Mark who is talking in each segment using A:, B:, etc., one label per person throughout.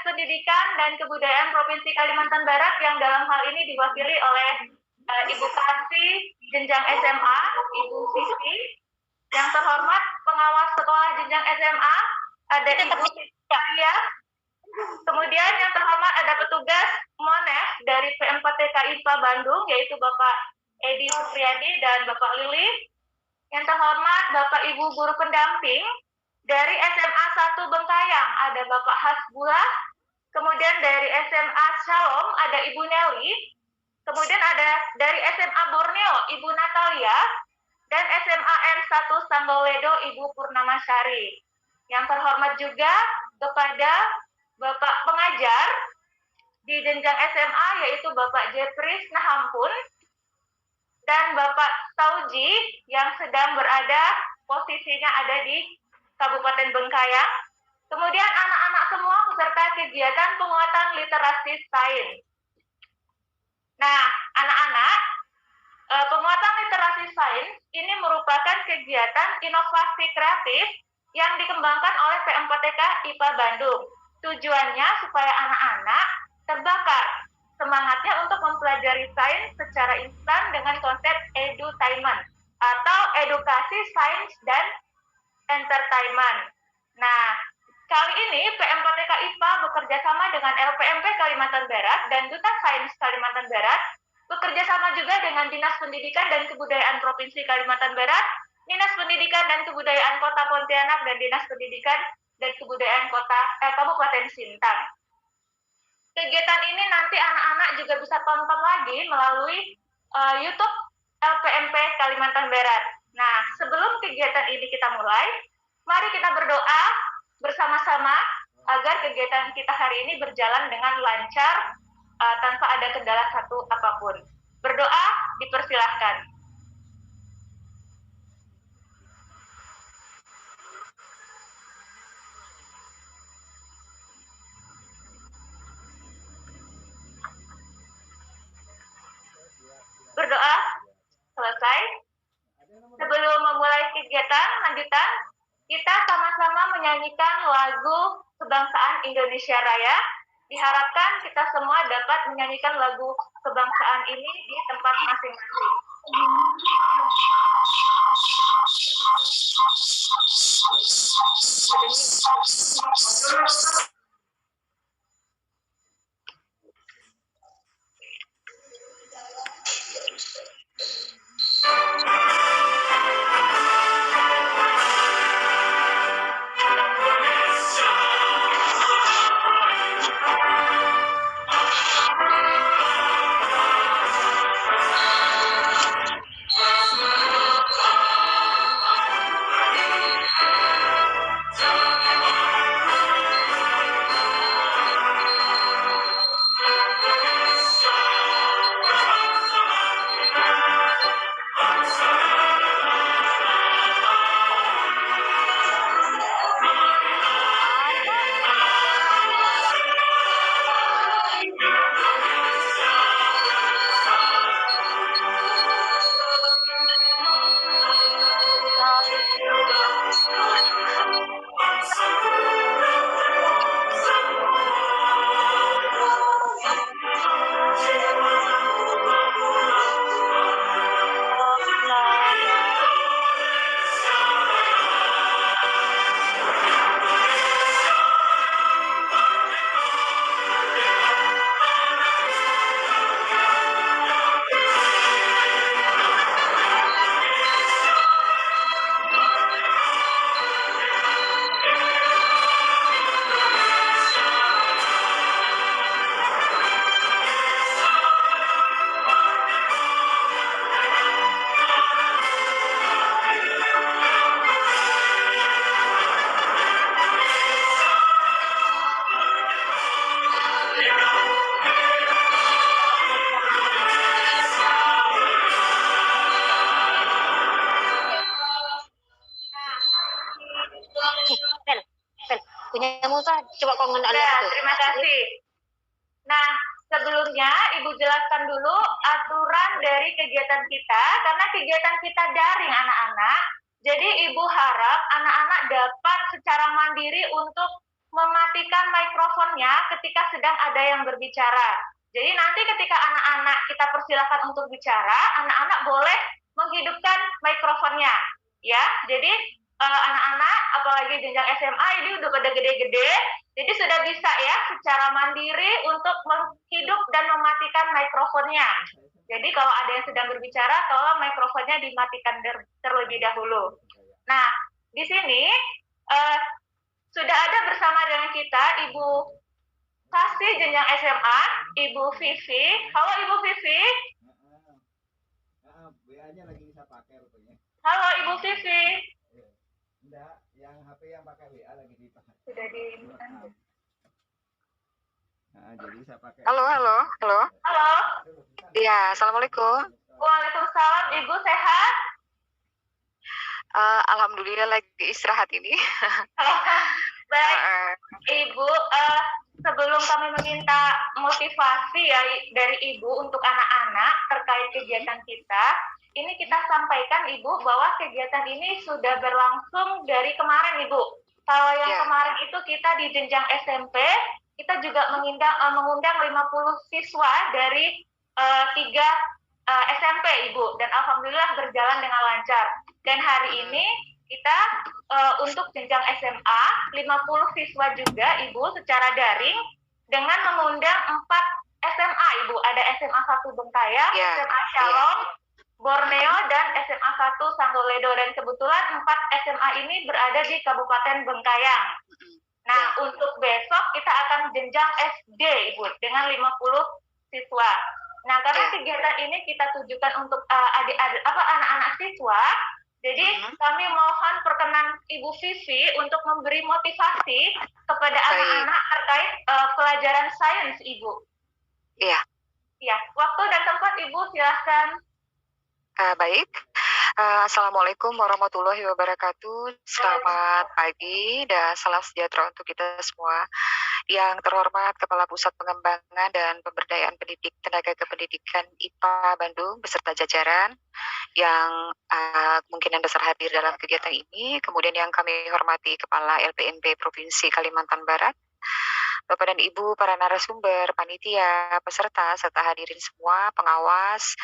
A: Pendidikan dan Kebudayaan Provinsi Kalimantan Barat yang dalam hal ini diwakili oleh Ibu Kasih jenjang SMA, Ibu Sisi. Yang terhormat pengawas sekolah jenjang SMA, ada Ibu Maria. Kemudian yang terhormat ada petugas MONEF dari PMPTK IPA Bandung, yaitu Bapak Edi Supriyadi dan Bapak Lili. Yang terhormat Bapak Ibu guru pendamping dari SMA 1 Bengkayang, ada Bapak Hasbullah. Kemudian dari SMA Shalom ada Ibu Nelly. Kemudian ada dari SMA Borneo Ibu Natalia. Dan SMA N1 Sanggoledo Ibu Purnamasari. Yang terhormat juga kepada Bapak pengajar di jenjang SMA, yaitu Bapak Jepris Nahampun dan Bapak Tauji yang sedang berada posisinya ada di Kabupaten Bengkayang. Kemudian anak-anak semua peserta kegiatan penguatan literasi sains. Nah, anak-anak, penguatan literasi sains ini merupakan kegiatan inovasi kreatif yang dikembangkan oleh PMPTK IPA Bandung. Tujuannya supaya anak-anak terbakar semangatnya untuk mempelajari sains secara instan dengan konsep edutainment atau edukasi sains dan entertainment. Nah, kali ini PMPTK IPA bekerja sama dengan LPMP Kalimantan Barat dan Duta Sains Kalimantan Barat, bekerja sama juga dengan Dinas Pendidikan dan Kebudayaan Provinsi Kalimantan Barat, Dinas Pendidikan dan Kebudayaan Kota Pontianak, dan Dinas Pendidikan dan Kebudayaan Kabupaten Sintang. Kegiatan ini nanti anak-anak juga bisa tonton lagi melalui YouTube LPMP Kalimantan Barat. Nah, sebelum kegiatan ini kita mulai, mari kita berdoa bersama-sama agar kegiatan kita hari ini berjalan dengan lancar tanpa ada kendala satu apapun. Berdoa dipersilahkan. Berdoa selesai. Sebelum memulai kegiatan lanjutan, kita sama-sama menyanyikan lagu Kebangsaan Indonesia Raya. Diharapkan kita semua dapat menyanyikan lagu kebangsaan ini di tempat masing-masing.
B: Coba kau ngenal
A: tuh. Terima kasih. Nah, sebelumnya Ibu jelaskan dulu aturan dari kegiatan kita, karena kegiatan kita daring anak-anak. Jadi Ibu harap anak-anak dapat secara mandiri untuk mematikan mikrofonnya ketika sedang ada yang berbicara. Jadi nanti ketika anak-anak kita persilakan untuk bicara, anak-anak boleh menghidupkan mikrofonnya, ya. Jadi anak-anak, apalagi jenjang SMA ini udah pada gede-gede, jadi sudah bisa ya secara mandiri untuk menghidup dan mematikan mikrofonnya. Jadi kalau ada yang sedang berbicara, tolong mikrofonnya dimatikan terlebih dahulu. Nah, di sini sudah ada bersama dengan kita Ibu Sasi jenjang SMA, Ibu Vivi. Halo Ibu Vivi.
C: WA-nya lagi bisa pakai rupanya.
A: Halo Ibu Vivi.
C: Enggak, yang HP yang pakai WA lagi dipakai.
A: Sudah di.
C: Nah, jadi bisa pakai.
B: Halo.
A: Halo.
B: Iya, assalamualaikum.
A: Waalaikumsalam. Ibu sehat?
B: Alhamdulillah lagi istirahat ini.
A: Baik, Ibu. Sebelum kami meminta motivasi ya dari Ibu untuk anak-anak terkait kegiatan kita, ini kita sampaikan Ibu bahwa kegiatan ini sudah berlangsung dari kemarin Ibu. Kalau yang kemarin itu kita di jenjang SMP, kita juga mengundang 50 siswa dari 3 SMP Ibu, dan alhamdulillah berjalan dengan lancar. Dan hari ini kita untuk jenjang SMA 50 siswa juga Ibu secara daring dengan mengundang 4 SMA Ibu. Ada SMA 1 Bengkayang, SMA Shalom, Borneo, dan SMA 1 Sanggoledo. Dan kebetulan 4 SMA ini berada di Kabupaten Bengkayang. Nah, untuk besok kita akan jenjang SD Ibu dengan 50 siswa. Nah, karena kegiatan ini kita tujukan untuk anak-anak siswa, jadi kami mohon perkenan Ibu Vivi untuk memberi motivasi kepada anak-anak terkait pelajaran sains Ibu.
B: Iya.
A: Iya, waktu dan tempat Ibu silahkan.
B: Baik. Assalamualaikum warahmatullahi wabarakatuh. Selamat pagi dan salam sejahtera untuk kita semua. Yang terhormat Kepala Pusat Pengembangan dan Pemberdayaan Pendidik Tenaga Kependidikan IPA Bandung beserta jajaran yang kemungkinan besar hadir dalam kegiatan ini. Kemudian yang kami hormati Kepala LPMP Provinsi Kalimantan Barat, Bapak dan Ibu, para narasumber, panitia, peserta, serta hadirin semua, pengawas,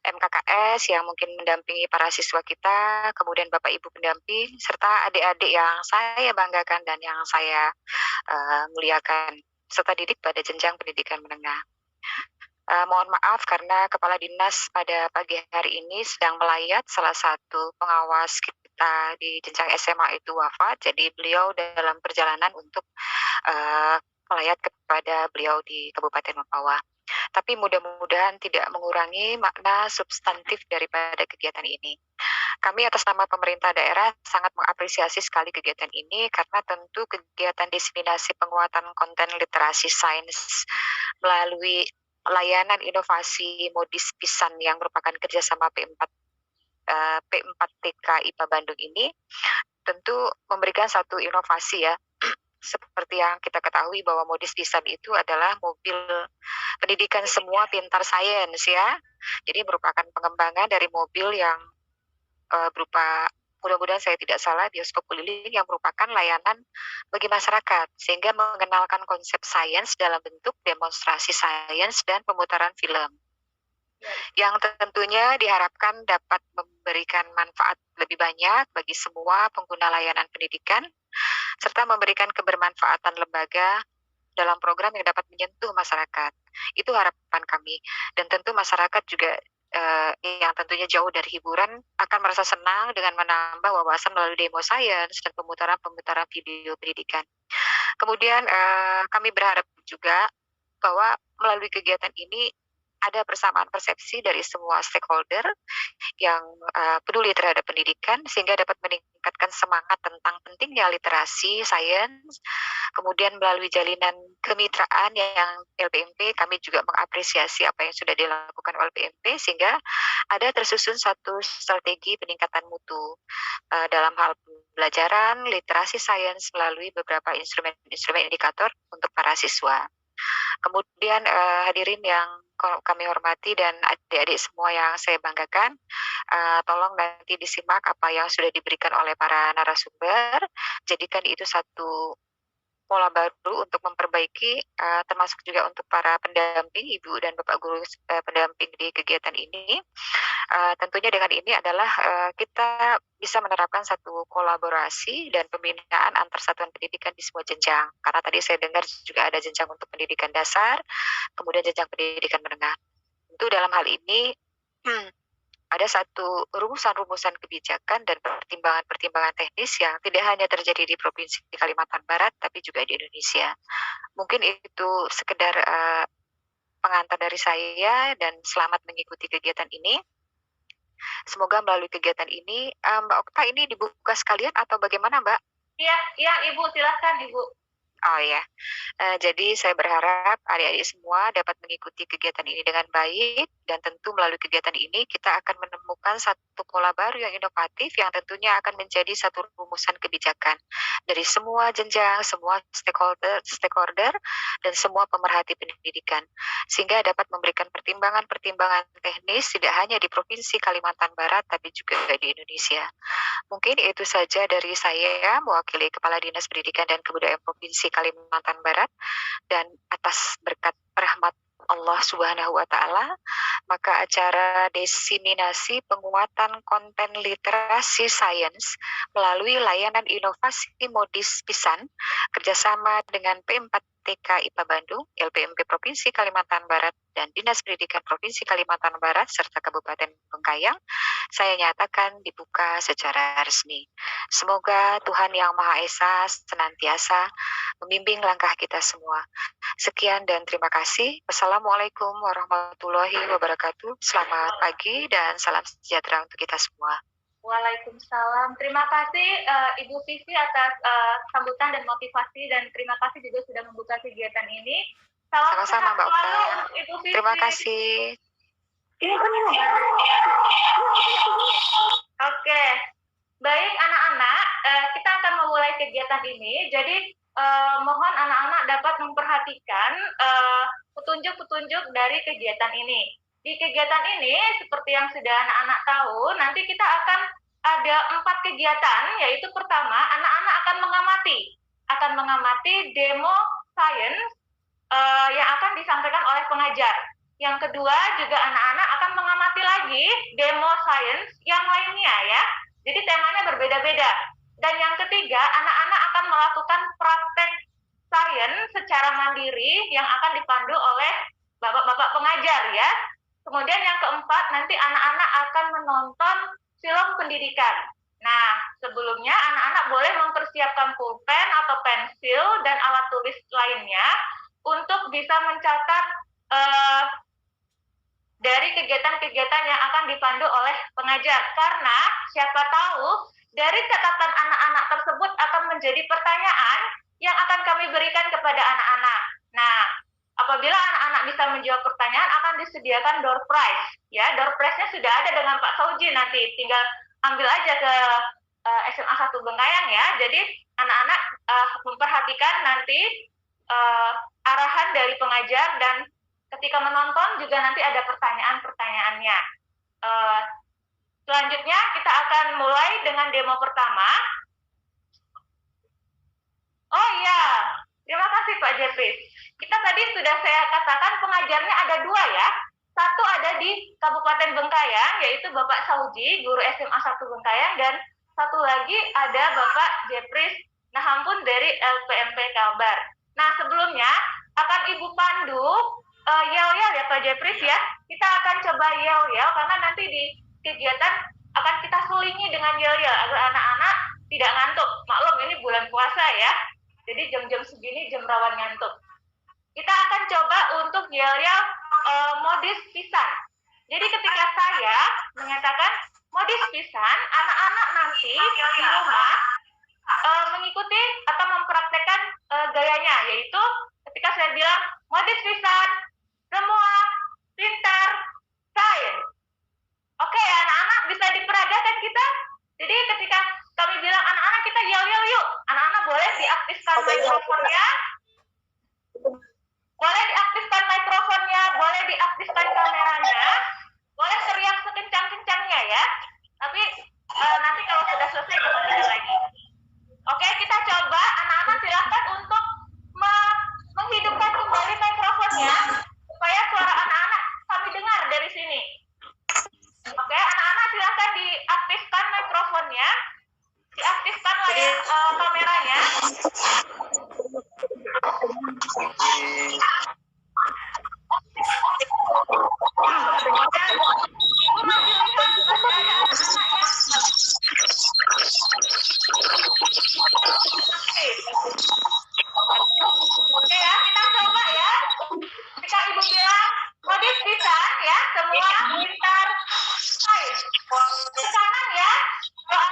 B: MKKS yang mungkin mendampingi para siswa kita, kemudian Bapak Ibu pendamping, serta adik-adik yang saya banggakan dan yang saya muliakan, serta didik pada jenjang pendidikan menengah. Mohon maaf karena Kepala Dinas pada pagi hari ini sedang melayat salah satu pengawas kita di jenjang SMA itu wafat, jadi beliau dalam perjalanan untuk melayat kepada beliau di Kabupaten Mempawah. Tapi mudah-mudahan tidak mengurangi makna substantif daripada kegiatan ini. Kami atas nama pemerintah daerah sangat mengapresiasi sekali kegiatan ini karena tentu kegiatan diseminasi penguatan konten literasi sains melalui layanan inovasi Modis Pisan yang merupakan kerjasama P4TK IPA Bandung ini tentu memberikan satu inovasi ya. Seperti yang kita ketahui bahwa Modis Pisan itu adalah mobil pendidikan semua pintar sains ya. Jadi merupakan pengembangan dari mobil yang berupa, mudah-mudahan saya tidak salah, bioskop keliling yang merupakan layanan bagi masyarakat, sehingga mengenalkan konsep sains dalam bentuk demonstrasi sains dan pemutaran film, yang tentunya diharapkan dapat memberikan manfaat lebih banyak bagi semua pengguna layanan pendidikan, serta memberikan kebermanfaatan lembaga dalam program yang dapat menyentuh masyarakat. Itu harapan kami. Dan tentu masyarakat juga yang tentunya jauh dari hiburan akan merasa senang dengan menambah wawasan melalui demo sains dan pemutaran video pendidikan. Kemudian kami berharap juga bahwa melalui kegiatan ini ada persamaan persepsi dari semua stakeholder yang peduli terhadap pendidikan sehingga dapat meningkatkan semangat tentang pentingnya literasi sains. Kemudian melalui jalinan kemitraan yang LPMP, kami juga mengapresiasi apa yang sudah dilakukan oleh LPMP sehingga ada tersusun satu strategi peningkatan mutu dalam hal pembelajaran literasi sains melalui beberapa instrumen indikator untuk para siswa. Kemudian hadirin yang kami hormati dan adik-adik semua yang saya banggakan, tolong nanti disimak apa yang sudah diberikan oleh para narasumber, jadikan itu satu pola baru untuk memperbaiki, termasuk juga untuk para pendamping, Ibu dan Bapak guru pendamping di kegiatan ini. Tentunya dengan ini adalah kita bisa menerapkan satu kolaborasi dan pembinaan antar satuan pendidikan di semua jenjang. Karena tadi saya dengar juga ada jenjang untuk pendidikan dasar, kemudian jenjang pendidikan menengah. Tentu dalam hal ini ada satu rumusan-rumusan kebijakan dan pertimbangan-pertimbangan teknis yang tidak hanya terjadi di Provinsi Kalimantan Barat, tapi juga di Indonesia. Mungkin itu sekedar pengantar dari saya dan selamat mengikuti kegiatan ini. Semoga melalui kegiatan ini, Mbak Okta ini dibuka sekalian atau bagaimana, Mbak?
A: Iya, Ibu, silahkan, Ibu.
B: Oh ya, jadi saya berharap adik-adik semua dapat mengikuti kegiatan ini dengan baik dan tentu melalui kegiatan ini kita akan menemukan satu pola baru yang inovatif yang tentunya akan menjadi satu rumusan kebijakan dari semua jenjang, semua stakeholder dan semua pemerhati pendidikan sehingga dapat memberikan pertimbangan-pertimbangan teknis tidak hanya di Provinsi Kalimantan Barat tapi juga di Indonesia. Mungkin itu saja dari saya mewakili Kepala Dinas Pendidikan dan Kebudayaan Provinsi Kalimantan Barat, dan atas berkat rahmat Allah Subhanahu wa Ta'ala, maka acara diseminasi penguatan konten literasi sains melalui layanan inovasi Modis Pisan kerjasama dengan P4TK IPA Bandung, LPMP Provinsi Kalimantan Barat, dan Dinas Pendidikan Provinsi Kalimantan Barat serta Kabupaten Bengkayang, saya nyatakan dibuka secara resmi. Semoga Tuhan Yang Maha Esa senantiasa membimbing langkah kita semua. Sekian dan terima kasih. Wassalamualaikum warahmatullahi wabarakatuh. Selamat pagi dan salam sejahtera untuk kita semua.
A: Waalaikumsalam. Terima kasih Ibu Vivi atas sambutan dan motivasi, dan terima kasih juga sudah membuka kegiatan ini. Salam
B: Sama-sama, Mbak Okta.
A: Ibu Vivi.
B: Terima kasih.
A: Oke, baik anak-anak, kita akan memulai kegiatan ini. Jadi mohon anak-anak dapat memperhatikan petunjuk-petunjuk dari kegiatan ini. Di kegiatan ini, seperti yang sudah anak-anak tahu, nanti kita akan ada 4 kegiatan, yaitu pertama, anak-anak akan mengamati demo sains yang akan disampaikan oleh pengajar. Yang kedua, juga anak-anak akan mengamati lagi demo sains yang lainnya ya. Jadi temanya berbeda-beda. Dan yang ketiga, anak-anak akan melakukan praktek sains secara mandiri yang akan dipandu oleh bapak-bapak pengajar ya. Kemudian yang keempat, nanti anak-anak akan menonton film pendidikan. Nah, sebelumnya anak-anak boleh mempersiapkan pulpen atau pensil dan alat tulis lainnya untuk bisa mencatat dari kegiatan-kegiatan yang akan dipandu oleh pengajar. Karena siapa tahu dari catatan anak-anak tersebut akan menjadi pertanyaan yang akan kami berikan kepada anak-anak. Nah, apabila anak-anak bisa menjawab pertanyaan, akan disediakan door prize. Ya, door prize-nya sudah ada dengan Pak Sauji, nanti tinggal ambil aja ke SMA 1 Bengkayang ya. Jadi anak-anak memperhatikan nanti arahan dari pengajar, dan ketika menonton juga nanti ada pertanyaan-pertanyaannya. Selanjutnya kita akan mulai dengan demo pertama. Oh iya, terima kasih Pak Jeffrey. Kita tadi sudah saya katakan pengajarnya ada 2 ya. Satu ada di Kabupaten Bengkayang, yaitu Bapak Sauji, guru SMA 1 Bengkayang, dan satu lagi ada Bapak Jeffrey Nahampun dari LPMP Kalbar. Nah, sebelumnya akan Ibu pandu yel-yel ya Pak Jeffrey ya. Kita akan coba yel-yel karena nanti di kegiatan akan kita selingi dengan yel-yel agar anak-anak tidak ngantuk. Maklum ini bulan puasa ya. Jadi jam-jam segini jam rawan ngantuk. Kita akan coba untuk yel-yel modis pisan. Jadi ketika saya mengatakan modis pisan, anak-anak nanti di rumah mengikuti atau mempraktekkan gayanya, yaitu ketika saya bilang modis pisan, semua pintar sains. Oke, anak-anak bisa diperagakan kita. Jadi ketika kami bilang anak-anak kita yel-yel yuk, anak-anak boleh diaktifkan mikrofonnya, boleh diaktifkan mikrofonnya, boleh diaktifkan kameranya, boleh teriak sekencang-kencangnya ya. Tapi nanti kalau sudah selesai jangan lagi. Oke, kita coba anak-anak silakan untuk Diaktifkan layar kameranya. Ibu masih lihat masih ada anak-anak yang Oke ya, kita coba ya. Ketika ibu bilang modis bisa ya, semua pintar. Hai, ke kanan ya. Kalau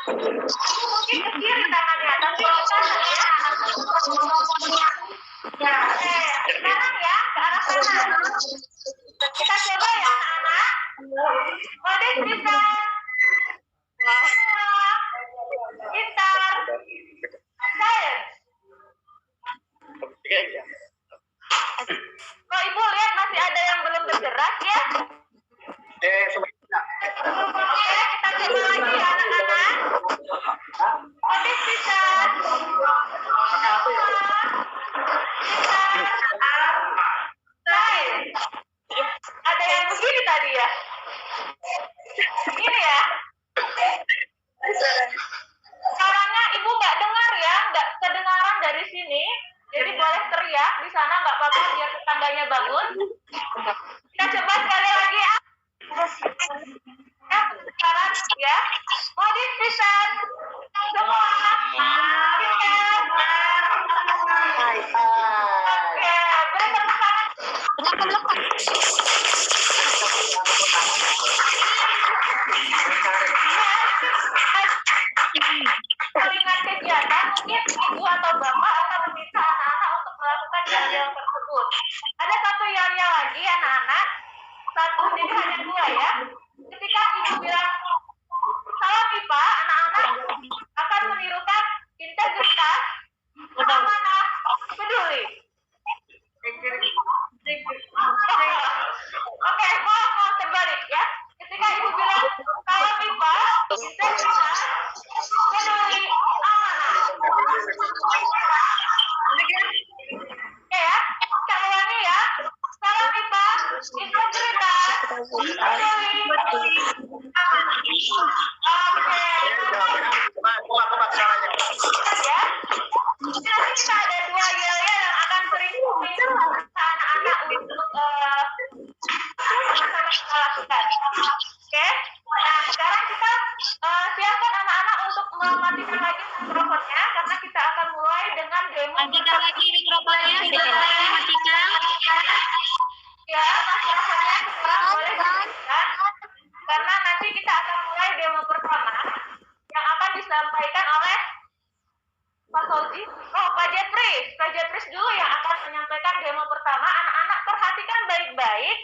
A: mungkin ke kiri tangannya, tapi ke kanan ya. Ya, oke. Sekarang ya, ke arah kanan. Kita coba ya anak-anak. Modis bisa. Semua pintar. Science. Kok ibu lihat masih ada yang belum bergerak ya? Oke, kita coba lagi ya anak-anak. Modis bisa. Ada yang begini tadi ya? Ini ya? Caranya ibu nggak dengar ya, nggak kedengaran dari sini. Jadi boleh teriak di sana nggak apa-apa biar tetangganya bangun. Kita coba sekali lagi ya. Sekarang ya. Modis bisa. Semua. Oke, beri tepuk tangan. Selingan kegiatan mungkin ibu atau bapak akan meminta anak-anak untuk melakukan yel-yel tersebut. Ada satu yel-yel lagi anak-anak. Satu, jadi hanya dua ya. Ketika ibu bilang salam pipa, anak-anak akan menirukan integritas, amanah, peduli. Oke, mau terbalik ya. Ketika ibu bilang salam pipa, integritas, peduli, amanah. Oke ya, sekali lagi ya. Salam pipa, integritas, peduli, amanah. Oke. Ya. Nanti kita ada dua yel-yel yang akan sering diminta anak-anak untuk sama-sama kita lakukan. Oke. Nah, sekarang kita siapkan anak-anak untuk mematikan lagi mikrofonnya karena kita akan mulai dengan demo.
D: Matikan lagi mikrofonnya, matikan.
A: Ya, mikrofonnya sekarang boleh dimatikan karena nanti kita akan mulai demo pertama yang akan disampaikan oleh Pak Fauzi. Oh, Pak Jepris. Pak Jepris dulu yang akan menyampaikan demo pertama. Anak-anak perhatikan baik-baik.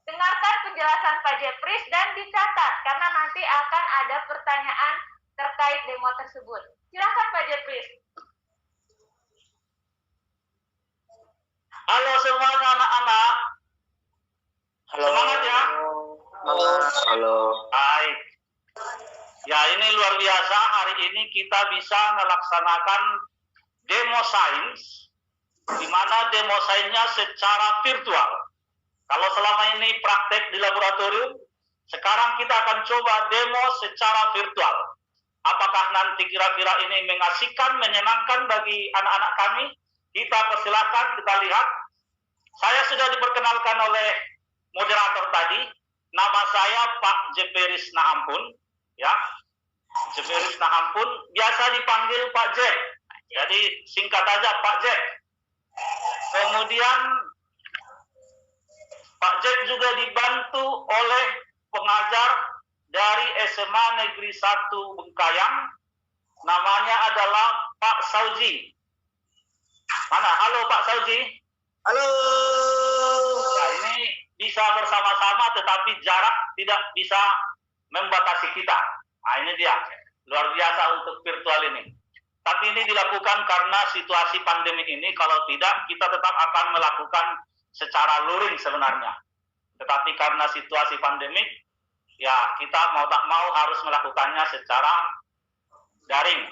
A: Dengarkan penjelasan Pak Jepris dan dicatat karena nanti akan ada pertanyaan terkait demo tersebut. Silakan Pak Jepris.
E: Halo semuanya anak-anak.
F: Halo.
E: Semangat ya.
F: Halo.
E: Baik. Ya, ini luar biasa. Hari ini kita bisa melaksanakan demo sains, di mana demo sainsnya secara virtual. Kalau selama ini praktek di laboratorium, sekarang kita akan coba demo secara virtual. Apakah nanti kira-kira ini mengasihkan, menyenangkan bagi anak-anak kami? Kita persilakan, kita lihat. Saya sudah diperkenalkan oleh moderator tadi. Nama saya Pak Jeperis Nahampun, ya. Jeperis Nahampun, biasa dipanggil Pak Jep. Jadi singkat aja Pak Jep. Kemudian Pak Jep juga dibantu oleh pengajar dari SMA Negeri 1 Bengkayang. Namanya adalah Pak Sauji. Mana? Halo Pak Sauji.
C: Halo.
E: Ya, ini bisa bersama-sama tetapi jarak tidak bisa membatasi kita. Nah, ini dia. Luar biasa untuk virtual ini. Tapi ini dilakukan karena situasi pandemi ini. Kalau tidak, kita tetap akan melakukan secara luring sebenarnya. Tetapi karena situasi pandemik, ya kita mau tak mau harus melakukannya secara daring.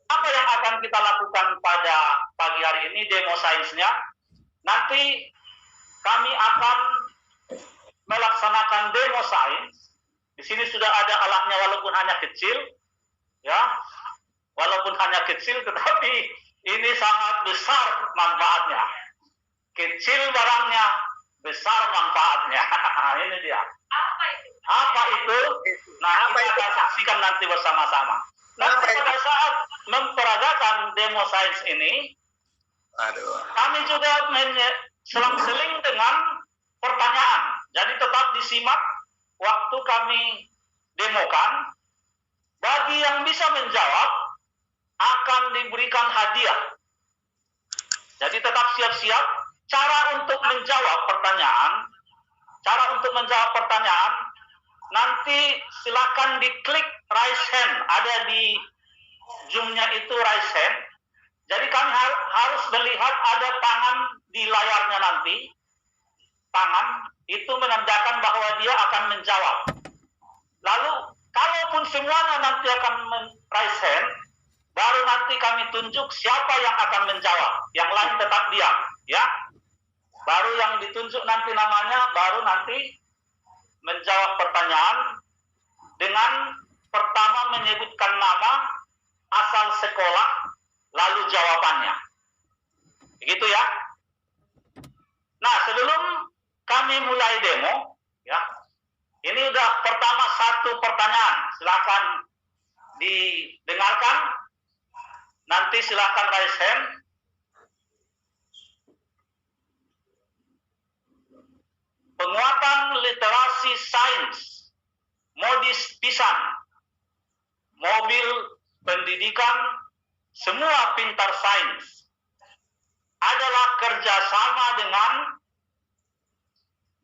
E: Apa yang akan kita lakukan pada pagi hari ini, demo sainsnya? Nanti kami akan melaksanakan demo sains. Di sini sudah ada alatnya walaupun hanya kecil. ya, walaupun hanya kecil, tetapi ini sangat besar manfaatnya. Kecil barangnya, besar manfaatnya. Ini dia. Apa itu? Nah, kita akan saksikan nanti bersama-sama. Nanti pada saat memperagakan demo sains ini, kami juga selang-seling dengan pertanyaan. Jadi tetap disimak waktu kami demokan. Bagi yang bisa menjawab, akan diberikan hadiah. Jadi tetap siap-siap. Cara untuk menjawab pertanyaan, nanti silakan diklik raise hand. Ada di Zoom-nya itu raise hand. Jadi kami harus melihat ada tangan di layarnya nanti. Tangan itu menandakan bahwa dia akan menjawab. Lalu, kalaupun semuanya nanti akan raise hand, baru nanti kami tunjuk siapa yang akan menjawab. Yang lain tetap diam, ya. Baru yang ditunjuk nanti namanya, baru nanti menjawab pertanyaan dengan pertama menyebutkan nama, asal sekolah, lalu jawabannya. Begitu ya. Nah, sebelum kami mulai demo, ya, ini udah pertama satu pertanyaan. Silakan didengarkan. Nanti silakan raise hand. Penguatan literasi sains, modis pisan, mobil pendidikan, semua pintar sains, adalah kerjasama dengan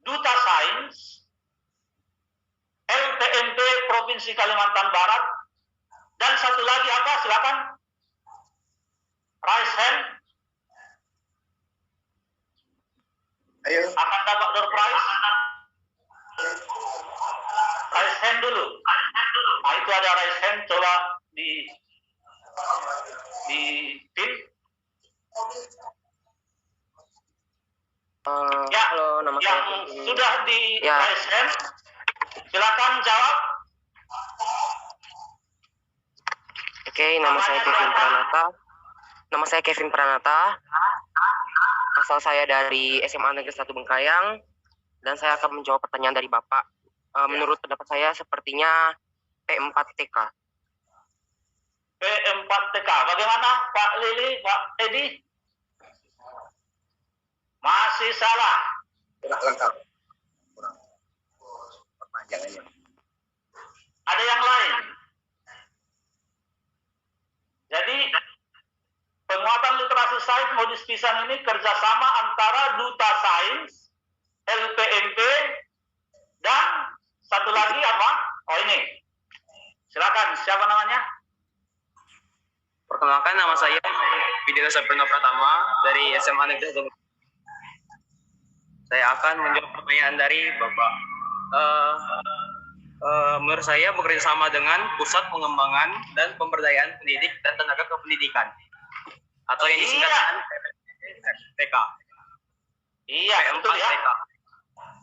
E: Duta Sains, LPMP Provinsi Kalimantan Barat, dan satu lagi apa? Silakan. Raise hand.
C: Ayo.
E: Akan dapat door prize. Raise hand dulu. Nah, itu ada raise hand. Coba di pin. Ya,
F: Halo, nama
E: yang
F: saya
E: sudah di
F: Ya.
E: raise hand, silakan jawab.
F: Oke, nama saya Kevin Pranata. Nama saya Kevin Pranata. Asal saya dari SMA Negeri 1 Bengkayang, dan saya akan menjawab pertanyaan dari Bapak. Menurut pendapat saya sepertinya P4TK.
E: P4TK. Bagaimana Pak Lili, Pak Edi? Masih salah.
C: Kurang lengkap. Kurang perpanjang aja.
E: Ada yang lain. Jadi penguatan literasi sains modis pisan ini kerjasama antara Duta Sains, LPMP, dan satu lagi apa? Oh ini. Silakan, siapa namanya?
F: Perkenalkan, nama saya Widya Sabrina Pratama dari SMA Negeri 1. Saya akan menjawab pertanyaan dari Bapak. Menurut saya bekerja sama dengan Pusat Pengembangan dan Pemberdayaan Pendidik dan Tenaga Kependidikan, atau yang disingkat TK.
E: Iya, betul ya.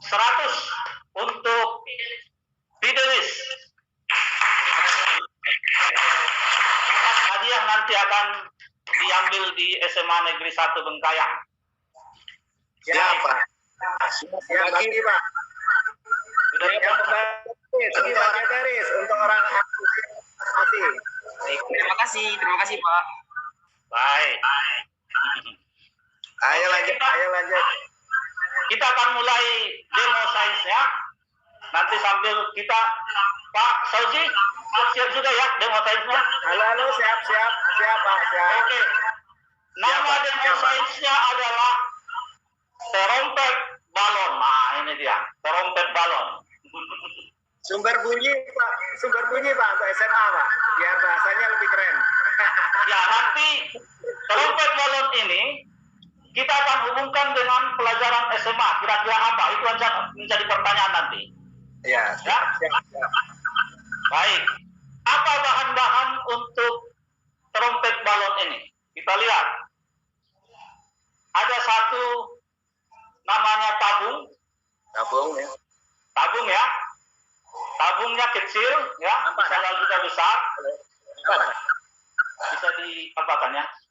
E: 100 untuk Fidelis. Hadiah nanti akan diambil di SMA Negeri 1 Bengkayang.
C: Siapa? Siap bagi, Pak.
E: Sudah
C: Untuk orang garis, untuk orang asli.
F: Baik, terima kasih Pak.
E: Baik.
C: Ayo lanjut.
E: Kita akan mulai demo sainsnya. Nanti sambil kita, Pak Sauji, siap juga ya demo sainsnya?
C: Halo, siap Pak, siap.
E: Oke. Nama demo sainsnya adalah terompet balon. Nah, ini dia, terompet balon.
C: Sumber bunyi Pak untuk SMA Pak, biar bahasanya lebih keren.
E: Ya, nanti terompet balon ini kita akan hubungkan dengan pelajaran SMA. Kira-kira apa? Itu akan menjadi pertanyaan nanti.
C: Ya, siap.
E: Baik. Apa bahan-bahan untuk terompet balon ini? Kita lihat. Ada satu namanya tabung. Tabung ya. Tabungnya kecil ya, bisa juga besar.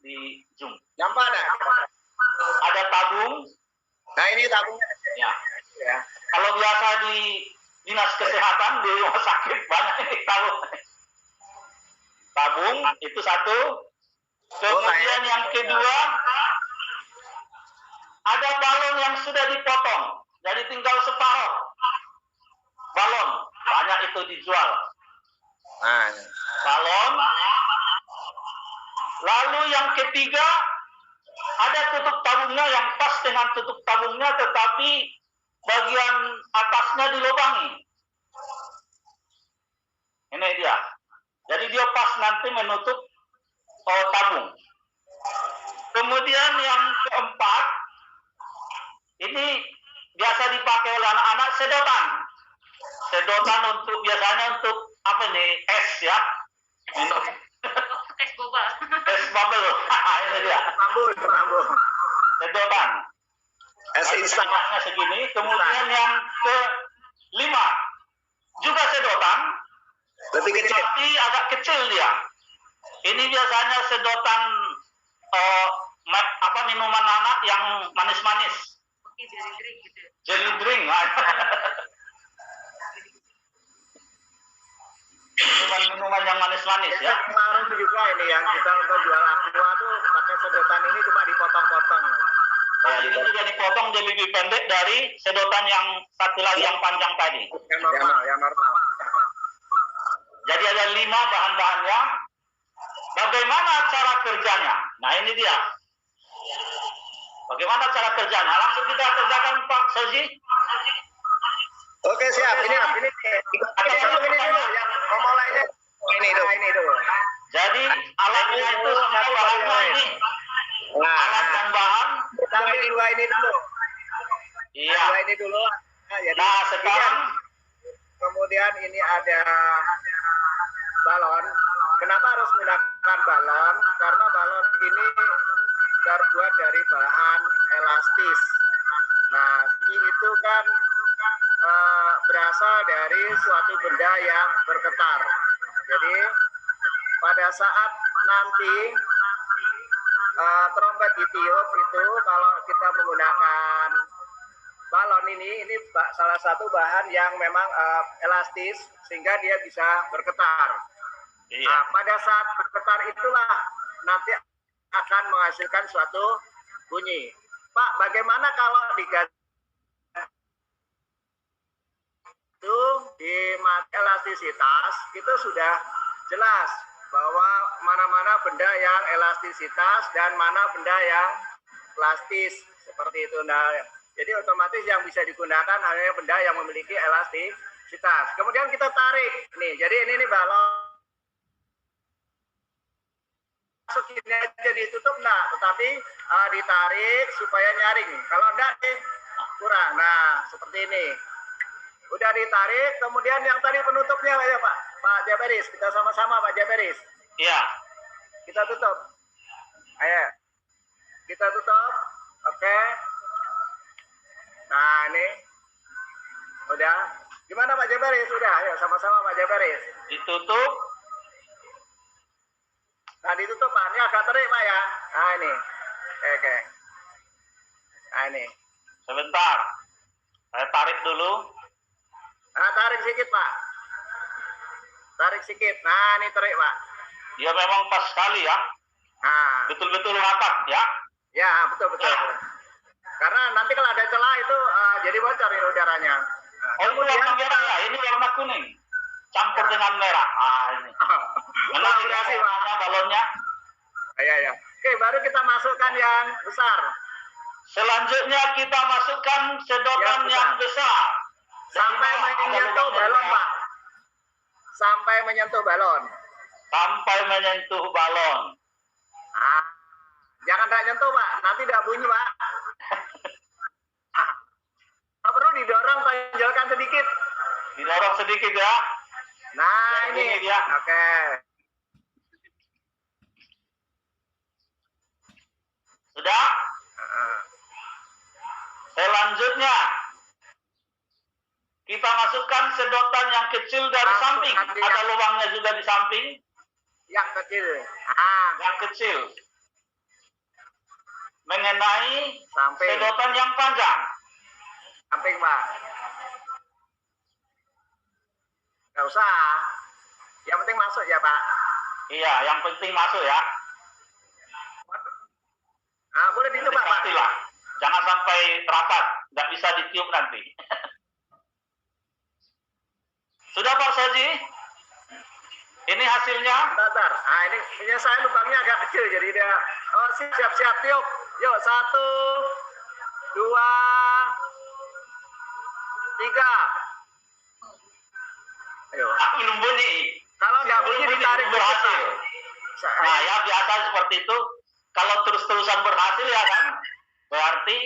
E: di Zoom.
C: Nampak ada?
E: Ada tabung.
C: Nah ini tabungnya.
E: Ya.
C: Ya.
E: Kalau biasa di dinas kesehatan di rumah sakit banyak ini tabung. Tabung itu satu. Kemudian yang kedua, ada balon yang sudah dipotong, jadi tinggal separuh. Balon banyak itu dijual.
C: Nah,
E: Balon. Lalu yang ketiga, ada tutup tabungnya yang pas dengan tutup tabungnya, tetapi bagian atasnya dilubangi. Ini dia. Jadi dia pas nanti menutup tabung. Kemudian yang keempat, ini biasa dipakai oleh anak-anak, sedotan. Sedotan untuk biasanya untuk apa nih, es ya.
A: Es boba.
E: Es bubble. Ini dia.
C: Rambut.
E: Sedotan.
C: Es instan.
E: Panjangnya segini. Kemudian yang kelima, juga sedotan.
C: Lebih kecil.
E: Tapi agak kecil dia. Ini biasanya sedotan minuman anak yang manis-manis.
A: Jelly drink gitu.
E: Jelly drink. Minuman yang manis-manis ya.
C: Kemarin juga ini yang kita untuk jual aqua tuh pakai sedotan ini cuma dipotong-potong.
E: Nah, ini juga dipotong jadi lebih pendek dari sedotan yang satu lagi yang panjang tadi.
C: Yang normal.
E: Jadi ada 5 bahan-bahannya. Bagaimana cara kerjanya? Nah ini dia. Bagaimana cara kerjanya? Langsung kita kerjakan Pak Soji.
C: Oke siap. Ini dulu yang memulainya. Ini dulu.
E: Jadi alatnya itu semua bahannya ini. Alat dan bahan.
C: Kita ambil dua ini dulu.
E: Iya.
C: Dua ini dulu.
E: Nah sekarang
C: kemudian ini ada balon. Kenapa harus menggunakan balon? Karena balon ini terbuat dari bahan elastis. Nah, ini itu kan berasal dari suatu benda yang bergetar. Jadi pada saat nanti trompet ditiup itu kalau kita menggunakan balon ini salah satu bahan yang memang elastis sehingga dia bisa bergetar.
E: iya.
C: Nah, pada saat bergetar itulah nanti akan menghasilkan suatu bunyi. Pak, bagaimana kalau diganti itu di elastisitas itu sudah jelas bahwa mana-mana benda yang elastisitas dan mana benda yang plastis seperti itu. Nah, jadi otomatis yang bisa digunakan hanya benda yang memiliki elastisitas. Kemudian kita tarik nih. Jadi ini balon segini aja ditutup enggak, tetapi ditarik supaya nyaring. Kalau enggak kurang. Nah, seperti ini. Udah ditarik, kemudian yang tadi penutupnya ya Pak Jabaris, kita sama-sama Pak Jabaris.
E: Iya.
C: Kita tutup. Ayo. Kita tutup. Oke. Nah, ini. Udah. Gimana Pak Jabaris? Udah, ayo sama-sama Pak Jabaris.
E: Ditutup.
C: Nah, ditutup Pak. Ini agak terik Pak ya. Nah, ini. Oke. Nah, ini.
E: Sebentar. Saya tarik dulu.
C: Nah, tarik sedikit Pak. Tarik sedikit. Nah, ini terik Pak.
E: Ya memang pas sekali ya.
C: Nah.
E: Betul-betul rapat ya.
C: Ya, betul-betul. Karena nanti kalau ada celah itu jadi bocor ini udaranya. Nah,
E: Oh ini warna merah ya, ini warna kuning. Campur dengan merah. Ini.
C: Kolaborasi Pak.
E: Balonnya.
C: Ya. Oke, baru kita masukkan yang besar.
E: Selanjutnya kita masukkan sedotan yang besar.
C: Sampai menyentuh balon, Pak. Sampai menyentuh balon.
E: Sampai menyentuh balon.
C: Ah, jangan tak nyentuh, Pak. Nanti tidak bunyi, Pak. Perlu didorong, tonjolkan sedikit.
E: Didorong sedikit ya.
C: Nah,
E: Ya,
C: ini.
E: dia.
C: Oke.
E: Sudah? Selanjutnya kita masukkan sedotan yang kecil dari samping. Ada lubangnya juga di samping.
C: Yang kecil.
E: Yang kecil. mengenai
C: Samping.
E: sedotan yang panjang.
C: Samping, Pak. Nggak usah. Yang penting masuk ya, Pak.
E: Iya, yang penting masuk ya.
C: Nah, boleh dicoba, Pak.
E: Lah. Jangan sampai rapat, nggak bisa ditiup nanti. Sudah Pak Saji? Ini hasilnya?
C: Bentar. Nah, ini saya lubangnya agak kecil, jadi dia. Oh, siap-siap tiup. Yuk, 1, 2, 3. Ayo.
E: Belum bunyi.
C: Kalau nggak bunyi ditarik
E: berhasil.
C: Nah,
E: Nah ya biasa seperti itu. Kalau terus-terusan berhasil ya kan, berarti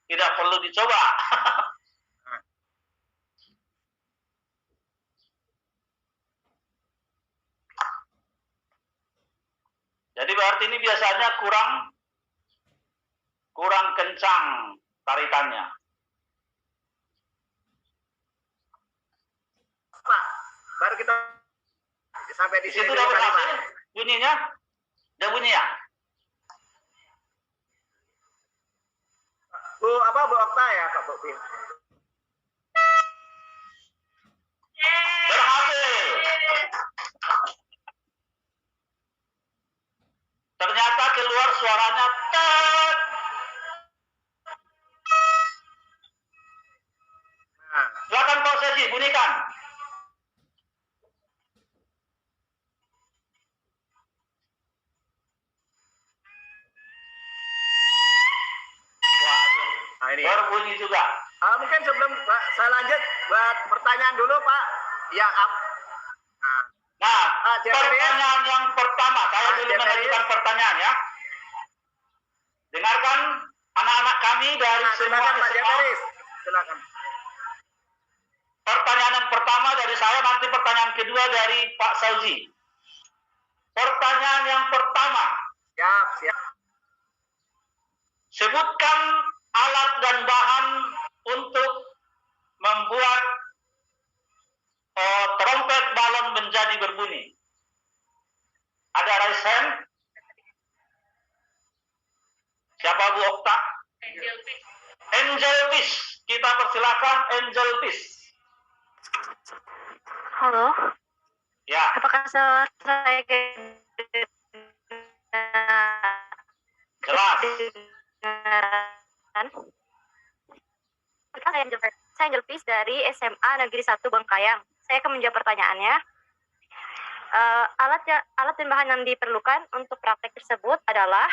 E: tidak perlu dicoba. Jadi berarti ini biasanya kurang kencang tarikannya.
C: Pak, baru kita sampai di
E: Di
C: sini
E: situ
C: dulu
E: udah
C: kali, Pak.
E: berhasil bunyinya? Udah bunyi ya?
C: Bu Okta ya, Pak Bukti.
E: Berhasil. Ternyata keluar suaranya tet.
C: Nah,
E: Silakan Pak Saji, bunyikan. Waduh,
C: nah ini.
E: berbunyi juga.
C: Mungkin sebelum Pak, saya lanjut buat pertanyaan dulu, Pak. Yang
E: Nah,
C: Jeff
E: pertanyaan yang pertama, saya dulu
C: Jeff
E: mengajukan pertanyaan ya. Dengarkan anak-anak kami dari semua
C: silakan Pak
E: SMA.
C: Jeveris. Silakan.
E: Pertanyaan yang pertama dari saya, nanti pertanyaan kedua dari Pak Sauji. Pertanyaan yang pertama,
C: Siap.
E: sebutkan alat dan bahan untuk membuat trompet balon menjadi berbunyi. Ada raise hand? Siapa Bu Okta? Angel Fish. Kita persilakan Angel Fish.
A: Halo,
E: Ya,
A: apakah suara saya
E: jelas.
A: kedengaran? Saya Angel Fis dari SMA Negeri 1 Bengkayang. Saya akan menjawab pertanyaannya. Alat dan bahan yang diperlukan untuk praktek tersebut adalah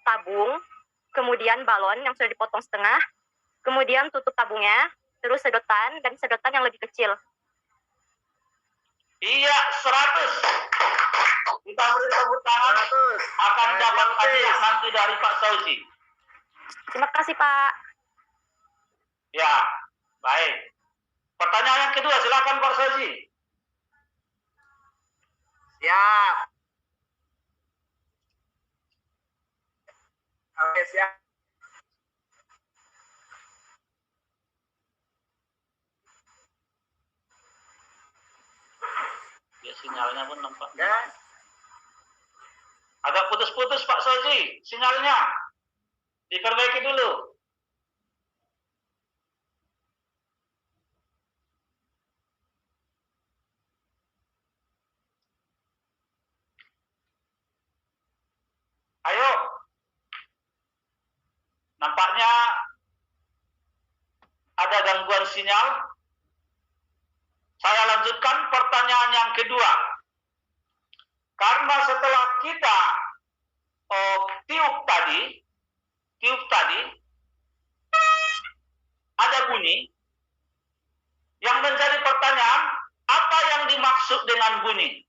A: tabung, kemudian balon yang sudah dipotong setengah, kemudian tutup tabungnya, terus sedotan, dan sedotan yang lebih kecil.
E: Iya, 100. Kita beri tepuk tangan.
C: 100.
E: Akan dapat
C: Angel
E: hadiah
C: Fish.
E: nanti dari Pak Sauji.
A: Terima kasih, Pak.
E: Ya, baik. Pertanyaan yang kedua, silakan Pak Sauji.
C: Siap. Oke, siap.
E: Ya, sinyalnya pun nampak.
C: Ya.
E: Agak putus-putus Pak Sauji, sinyalnya. Diperbaiki dulu. Ayo. Nampaknya ada gangguan sinyal. Saya lanjutkan pertanyaan yang kedua. Karena setelah kita tiup tadi, ada bunyi. Yang menjadi pertanyaan, apa yang dimaksud dengan bunyi?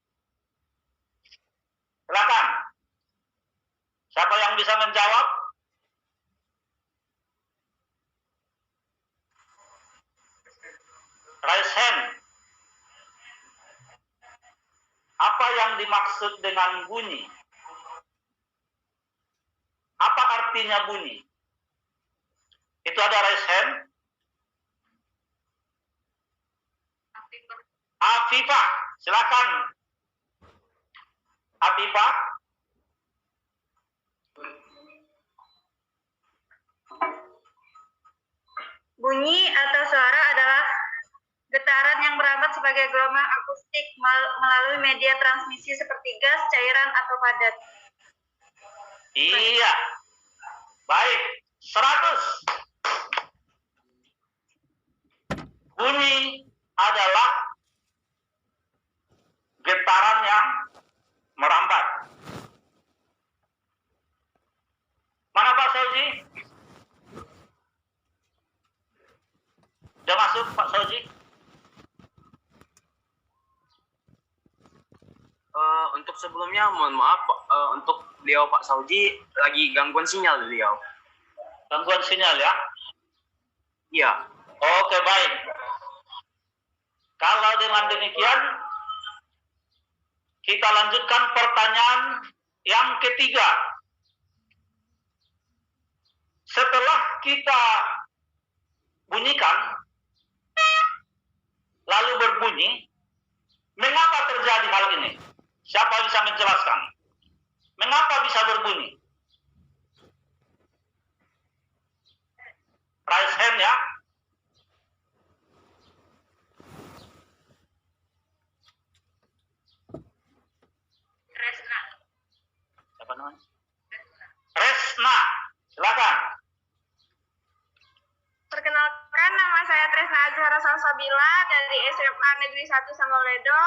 E: Silakan. Siapa yang bisa menjawab? Raise hand. Apa yang dimaksud dengan bunyi? Apa artinya bunyi? Itu ada raise hand. Afifah, silakan. Afifah.
A: Bunyi atau suara adalah getaran yang berangkat sebagai gelombang akustik melalui media transmisi seperti gas, cairan, atau padat.
E: Iya. Baik, 100. Bunyi adalah getaran yang merambat. Mana Pak Sauji? Sudah masuk Pak Sauji?
F: Untuk sebelumnya mohon maaf untuk beliau Pak Sauji lagi gangguan sinyal beliau.
E: Gangguan sinyal ya?
F: Iya.
E: Oke, baik. Kalau dengan demikian, kita lanjutkan pertanyaan yang ketiga. Setelah kita bunyikan, lalu berbunyi, mengapa terjadi hal ini? Siapa bisa menjelaskan? Mengapa bisa berbunyi? Raise hand ya.
A: Resna.
E: Siapa namanya? Resna. Silakan.
A: Perkenalkan, nama saya Tresna Azhara Salsabila dari SMA Negeri 1 Samboledo.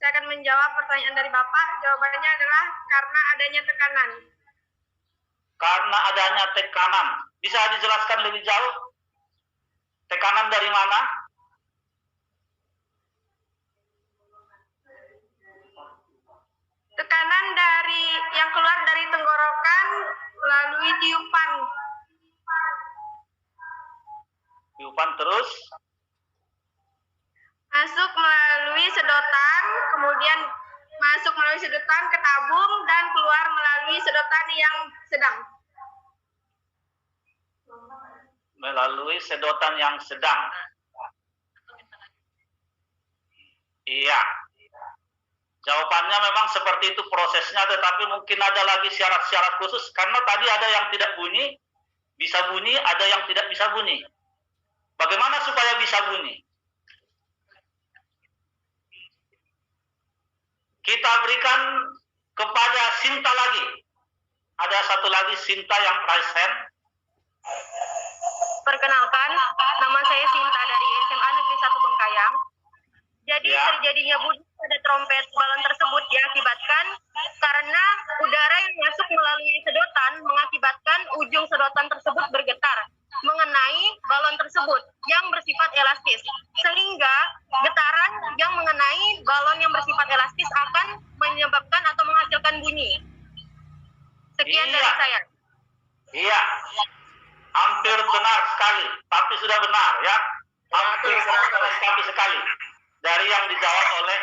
A: Saya akan menjawab pertanyaan dari Bapak. Jawabannya adalah karena adanya tekanan.
E: Karena adanya tekanan. Bisa dijelaskan lebih jauh? Tekanan dari mana?
A: Tekanan dari yang keluar dari tenggorokan melalui tiupan.
E: Tiupan terus.
A: Masuk melalui sedotan, kemudian masuk melalui sedotan ke tabung dan keluar melalui sedotan yang sedang.
E: Melalui sedotan yang sedang. Iya. Jawabannya memang seperti itu prosesnya, tetapi mungkin ada lagi syarat-syarat khusus. Karena tadi ada yang tidak bunyi, bisa bunyi, ada yang tidak bisa bunyi. Bagaimana supaya bisa bunyi? Kita berikan kepada Sinta lagi. Ada satu lagi Sinta yang raise hand.
A: Perkenalkan, nama saya Sinta dari SMA Negeri 1 Bengkayang. Jadi terjadinya bunyi pada trompet balon tersebut diakibatkan karena udara yang masuk melalui sedotan mengakibatkan ujung sedotan tersebut bergetar mengenai balon tersebut yang bersifat elastis, sehingga getaran yang mengenai balon yang bersifat elastis akan menyebabkan atau menghasilkan bunyi. Sekian dari saya.
E: Iya, hampir benar sekali, tapi sudah benar ya. Hampir tapi sekali dari yang dijawab oleh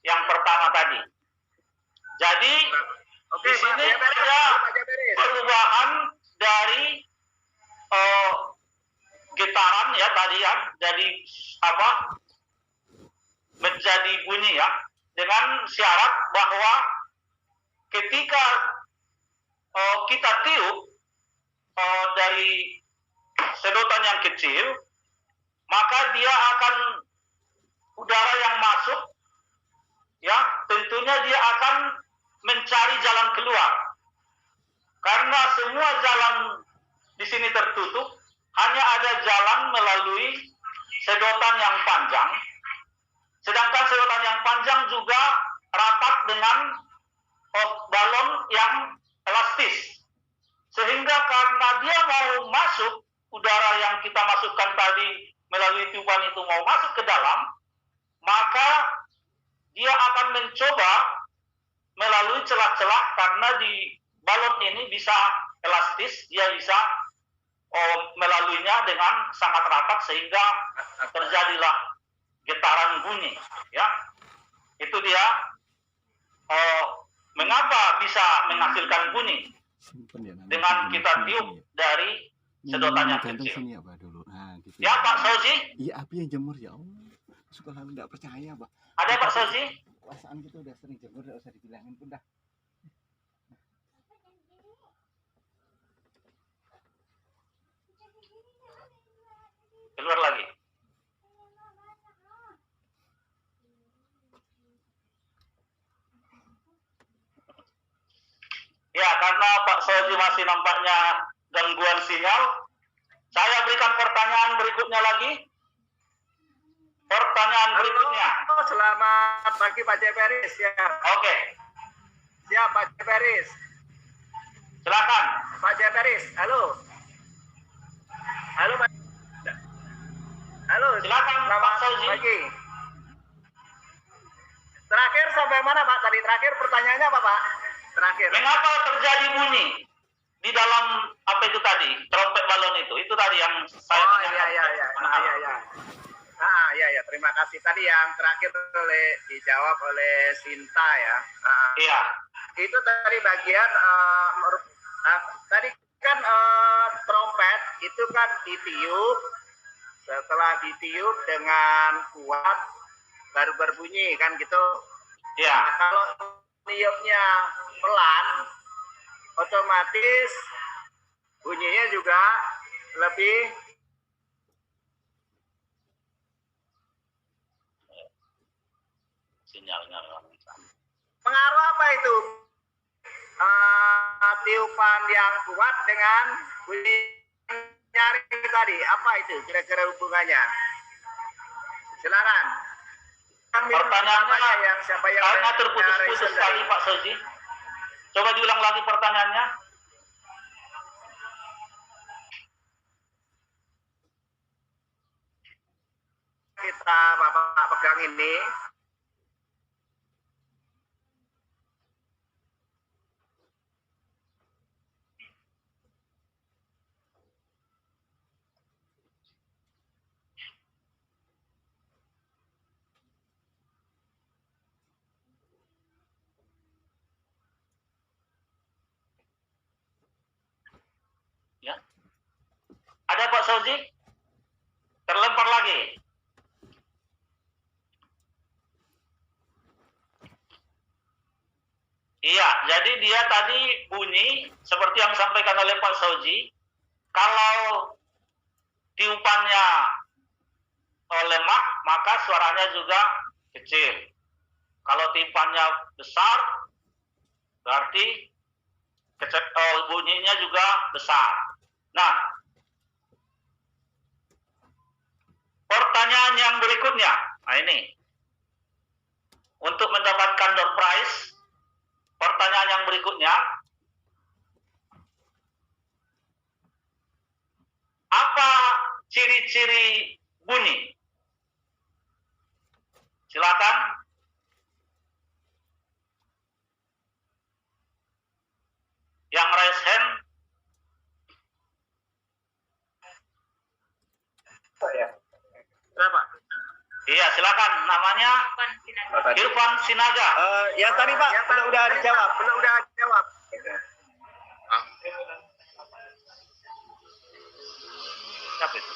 E: yang pertama tadi. Jadi di sini ada perubahan dari getaran ya tadi ya, jadi apa menjadi bunyi ya, dengan syarat bahwa ketika kita tiup dari sedotan yang kecil, maka dia akan udara yang masuk ya, tentunya dia akan mencari jalan keluar. Karena semua jalan di sini tertutup, hanya ada jalan melalui sedotan yang panjang. Sedangkan sedotan yang panjang juga rapat dengan balon yang elastis. Sehingga karena dia mau masuk, udara yang kita masukkan tadi melalui tiupan itu mau masuk ke dalam, maka dia akan mencoba melalui celah-celah, karena di balon ini bisa elastis, dia bisa melaluinya dengan sangat rapat sehingga terjadilah getaran bunyi ya. Itu dia mengapa bisa menghasilkan bunyi dengan kita tiup dari sedotan yang kecil. Ya Pak Sauzi?
G: Iya, api yang jemur ya Allah. Suka lalu nggak percaya, Pak.
E: Ada Pak Sauzi?
G: Perasaan kita udah sering jemur, nggak usah dibilangin pun dah.
E: Keluar lagi. Ya, karena Pak Soji masih nampaknya gangguan sinyal, saya berikan pertanyaan berikutnya lagi. Pertanyaan berikutnya.
C: Halo, selamat pagi Pak Jeperis ya.
E: Oke,
C: Siap Pak Jeperis.
E: silakan.
C: Pak Jeperis, halo. Halo Pak. Halo,
E: Silakan,
C: selamat
E: Pak Sauzi.
C: pagi. Terakhir sampai mana Pak? Tadi terakhir pertanyaannya apa Pak? Terakhir.
E: Mengapa terjadi bunyi di dalam apa itu tadi, trompet balon itu? Itu tadi yang saya
C: Oh
E: tanyakan.
C: iya. Iya. Terima kasih. Tadi yang terakhir dijawab oleh Sinta ya.
E: Iya.
C: Itu tadi bagian tadi kan trompet itu kan ditiup, setelah ditiup dengan kuat baru berbunyi kan gitu.
E: Iya.
C: Nah, kalau tiupnya pelan, otomatis bunyinya juga lebih
E: Sinyalnya.
C: pengaruh apa itu? Tiupan yang kuat dengan bunyi nyaring tadi, apa itu kira-kira hubungannya? Silakan.
E: Pertanyaannya
C: yang siapa yang
E: karena terputus-putus sekali Pak Soji. Coba diulang lagi pertanyaannya.
C: Kita Bapak pegang ini.
E: Ya. Ada Pak Soji? Terlempar lagi. Iya, jadi dia tadi bunyi seperti yang disampaikan oleh Pak Soji. Kalau tiupannya lemah, maka suaranya juga kecil. Kalau tiupannya besar, berarti bunyinya juga besar. Nah, pertanyaan yang berikutnya, nah ini, untuk mendapatkan door prize, pertanyaan yang berikutnya, apa ciri-ciri bunyi? Silakan. Yang raise hand.
C: Berapa?
E: Iya, silakan. Namanya Irfan Sinaga.
C: Yang tadi Pak, udah dijawab. Udah dijawab.
E: Siapa itu?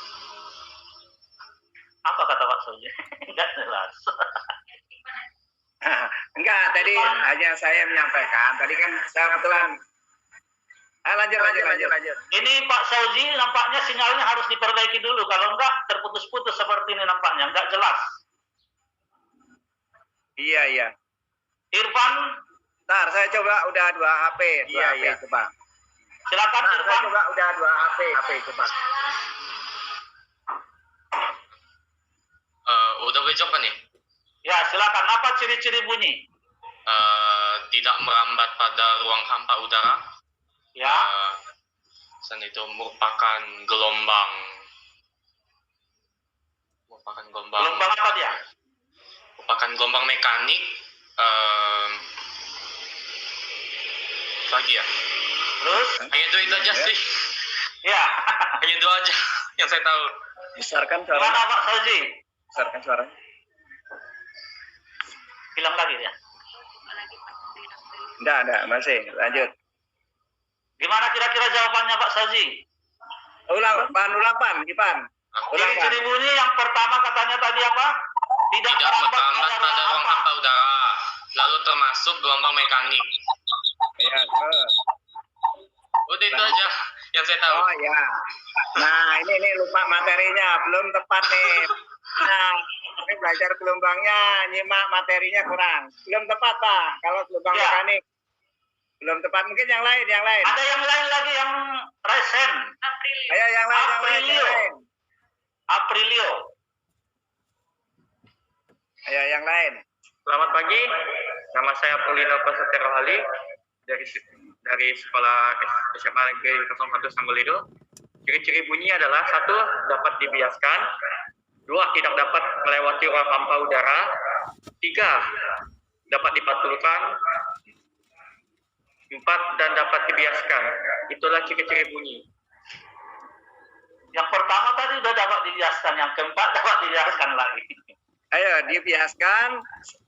E: Apa kata Pak Soji? Enggak jelas.
C: Enggak, tadi hanya saya menyampaikan. Tadi kan saya kebetulan. Lanjut.
E: Ini Pak Soji nampaknya sinyalnya harus diperbaiki dulu. Kalau enggak terputus-putus seperti ini nampaknya. Enggak jelas.
C: Iya.
E: Irfan.
C: Ntar saya coba udah 2 HP. Iya. Coba.
E: Silakan Irfan.
C: Saya coba udah 2 HP coba.
H: Udah besok kan nih?
E: Ya, silakan. Apa ciri-ciri bunyi?
H: Tidak merambat pada ruang hampa udara.
E: Ya.
H: Dan itu merupakan gelombang.
E: Gelombang apa dia?
H: Merupakan gelombang mekanik. Lagi ya?
E: Terus?
H: Hanya itu aja sih.
E: Ya.
H: Hanya itu aja yang saya tahu.
C: Besarkan suara.
E: Gimana Pak Soji?
C: Besarkan suara.
E: Bilang lagi ya.
C: Enggak, masih. Lanjut.
E: Gimana kira-kira jawabannya Pak Soji?
C: Ulang, Pan, Ipan.
E: Ciri-ciri bunyi yang pertama katanya tadi apa? Tidak merambat
H: pada ruang hampa udara. Lalu termasuk gelombang mekanik.
C: Ya,
H: Udah itu aja yang saya tahu.
C: Oh ya. Nah, ini lupa materinya, belum tepat nih. Nah, ini belajar gelombangnya, nyimak materinya kurang. Belum tepat, Pak. Kalau gelombang
E: Ya.
C: mekanik. Belum tepat. Mungkin yang lain.
E: Ada yang lain lagi yang resen.
C: Ayo yang lain.
E: Aprilio.
C: Ayo yang lain.
H: Selamat pagi, nama saya Paulino Prasetyo Rohali dari sekolah SMA Negeri 01 Sanggolido. Ciri-ciri bunyi adalah 1. Dapat dibiaskan, 2. Tidak dapat melewati ruang hampa udara, 3. Dapat dipantulkan, 4. Dan dapat dibiaskan. Itulah ciri-ciri bunyi.
E: Yang pertama tadi sudah dapat dibiaskan, yang keempat dapat dibiaskan lagi.
C: Ayo dibiaskan.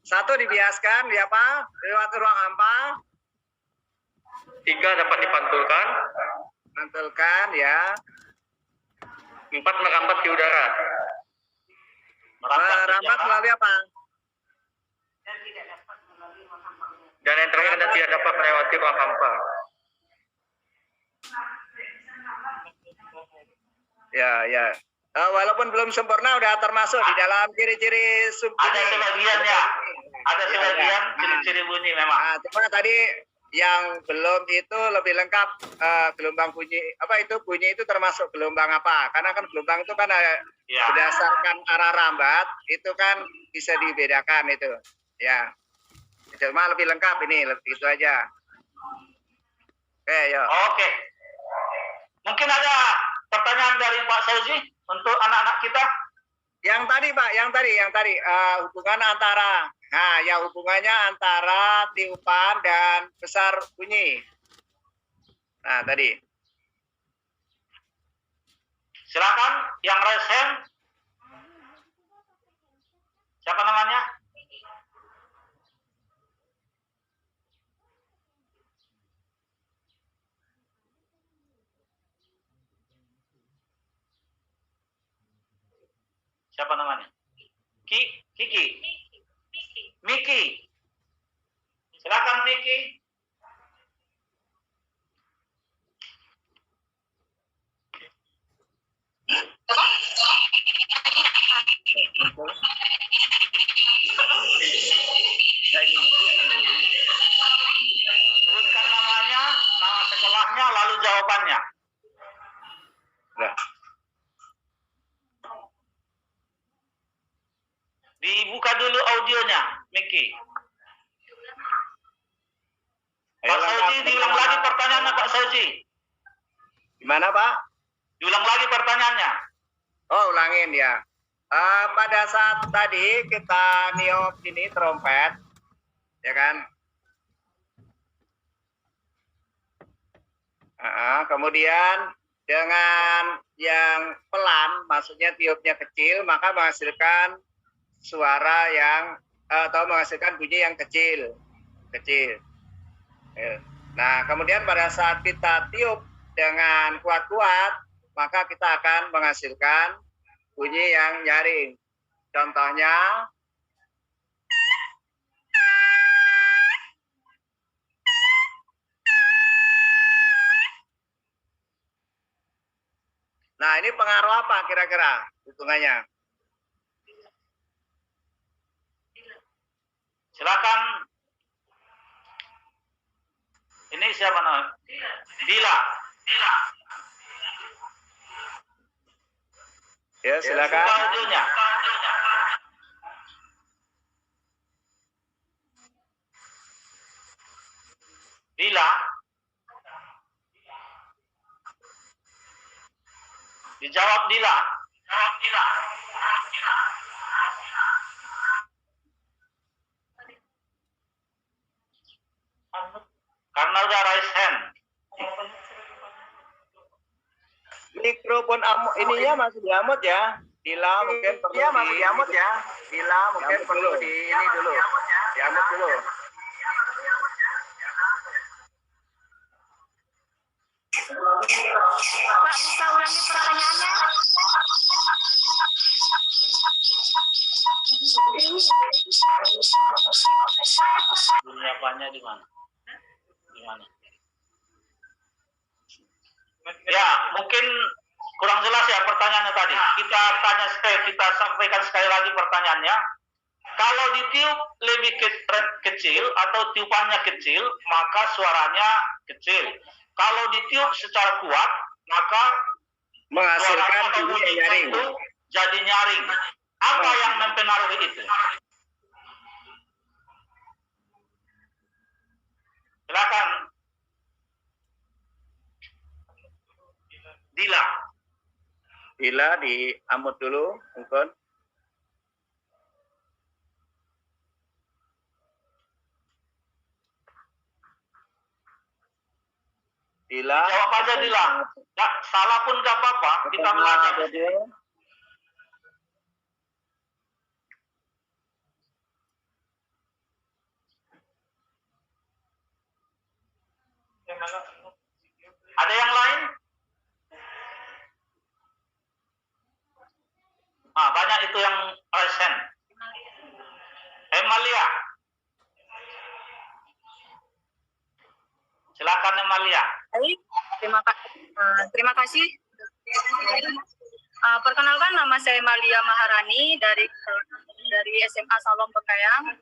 C: 1 dibiaskan, di apa? Lewat ruang hampa.
H: 3. Dapat dipantulkan,
C: Mantulkan ya.
H: 4. Merambat di udara.
C: Merambat melalui apa?
H: Dan yang terakhir adalah tidak dapat melewati ruang hampa.
C: Ya. Walaupun belum sempurna udah termasuk di dalam ciri-ciri subbunyi.
E: Ada sebagiannya. Ada sebagian ciri-ciri bunyi memang.
C: Nah, cuma tadi yang belum itu lebih lengkap gelombang bunyi bunyi itu termasuk gelombang apa? Karena kan gelombang itu kan berdasarkan arah rambat itu kan bisa dibedakan itu. Ya. Cuma lebih lengkap ini, itu aja. Oke, yuk.
E: Oke. Mungkin ada pertanyaan dari Pak Sauzi untuk anak-anak kita?
C: Yang tadi hubungan antara, hubungannya antara tiupan dan besar bunyi. Nah, tadi.
E: Silakan yang raise hand. Siapa namanya? Siapa namanya? Kiki. Miki. Silakan Miki. Sebutkan namanya, nama sekolahnya, lalu jawabannya.
C: Nah.
E: Dibuka dulu audionya, Miki. Pak Sauji, diulang lagi pertanyaannya, Pak Sauji.
C: Gimana, Pak?
E: Diulang lagi pertanyaannya.
C: Oh, ulangin ya. Pada saat tadi kita niup ini trompet, ya kan? Kemudian dengan yang pelan, maksudnya tiupnya kecil, maka menghasilkan suara yang atau menghasilkan bunyi yang kecil. Nah, kemudian pada saat kita tiup dengan kuat-kuat, maka kita akan menghasilkan bunyi yang nyaring. Contohnya, nah ini pengaruh apa kira-kira hitungannya?
E: Silakan. Ini siapa namanya? Dila.
C: Ya, silakan.
E: Buka audionya. Dila. Dijawab Dila. Karena udah raise hand.
C: Mikrofon ininya masih diamut ya. Dila mungkin perlu masih diamut ya. Dila mungkin perlu di ini dulu. Diamut dulu.
D: Pak, bisa ulangi pertanyaannya?
E: Bunyi apanya di mana? Di mana? Ya, mungkin kurang jelas ya pertanyaannya tadi. Kita sampaikan sekali lagi pertanyaannya. Kalau ditiup lebih kecil atau tiupannya kecil, maka suaranya kecil. Kalau ditiup secara kuat, maka
C: menghasilkan bunyi yang nyaring.
E: itu jadi nyaring. Apa yang mempengaruhi itu? Silakan. Dila.
C: Dila di amut dulu, Ungkon. Dila.
E: Jawab aja Dila. Ya, salah pun gak apa-apa. Kita belajar. Ada yang lain? Banyak itu yang present. Emalia. Silakan Emalia.
I: Baik, terima kasih. Perkenalkan, nama saya Emalia Maharani dari SMA Salom Bekayang.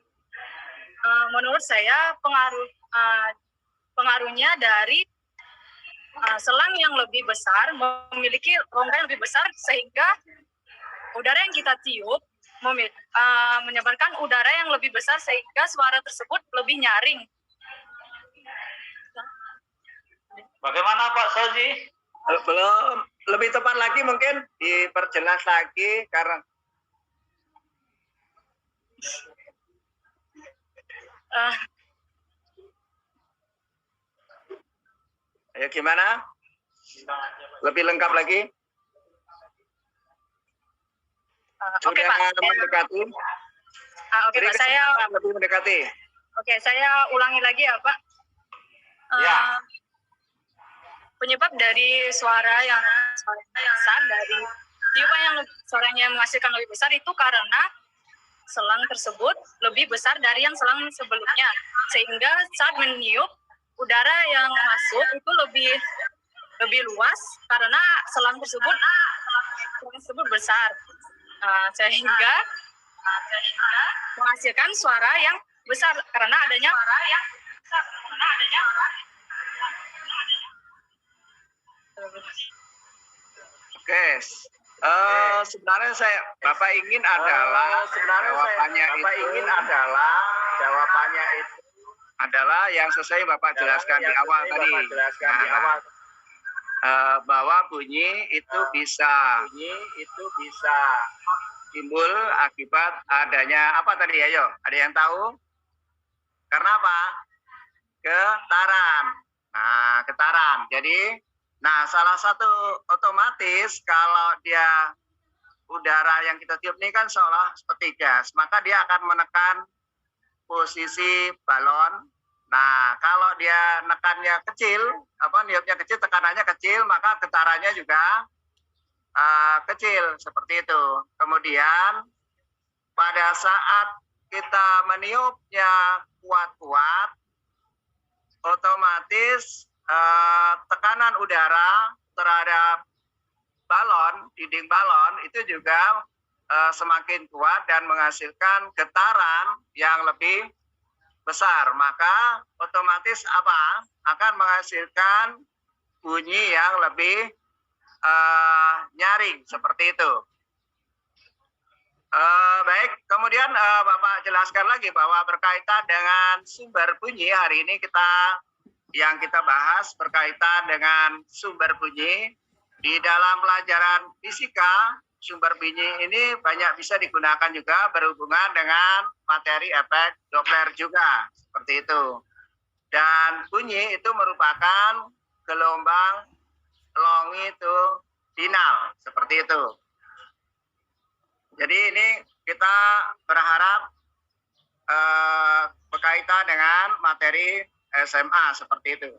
I: Menurut saya pengaruhnya dari selang yang lebih besar memiliki rongga yang lebih besar sehingga udara yang kita tiup menyebarkan udara yang lebih besar sehingga suara tersebut lebih nyaring.
E: Bagaimana Pak Soji?
C: Belum, lebih tepat lagi mungkin diperjelas lagi karena ayo gimana? Lebih lengkap lagi?
I: Oke Pak.
C: Mendekati.
I: Oke Pak, saya
C: lebih mendekati.
I: Oke, saya ulangi lagi ya Pak.
E: Ya.
I: Penyebab dari suara yang besar, dari tiupan yang suaranya menghasilkan lebih besar itu karena selang tersebut lebih besar dari yang selang sebelumnya, sehingga saat meniup udara yang masuk itu lebih luas karena selang tersebut besar, sehingga menghasilkan suara yang besar karena adanya
C: Oke, sebenarnya Bapak ingin adalah jawabannya itu adalah yang sesuai Bapak jelaskan di awal tadi. Bahwa bunyi itu bisa timbul akibat adanya apa tadi ayo? Ada yang tahu? Karena apa? Getaran. Nah, getaran. Jadi salah satu otomatis kalau dia udara yang kita tiup ini kan seolah seperti gas, maka dia akan menekan posisi balon. Nah, kalau dia nekannya kecil, niupnya kecil, tekanannya kecil, maka getarannya juga kecil seperti itu. Kemudian pada saat kita meniupnya kuat-kuat, otomatis tekanan udara terhadap balon, dinding balon itu juga semakin kuat dan menghasilkan getaran yang lebih besar. Maka otomatis akan menghasilkan bunyi yang lebih nyaring seperti itu. Baik, kemudian Bapak jelaskan lagi bahwa berkaitan dengan sumber bunyi hari ini yang kita bahas berkaitan dengan sumber bunyi. Di dalam pelajaran fisika, sumber bunyi ini banyak bisa digunakan juga berhubungan dengan materi efek Doppler juga, seperti itu. Dan bunyi itu merupakan gelombang longitudinal, seperti itu. Jadi ini kita berharap berkaitan dengan materi SMA seperti itu.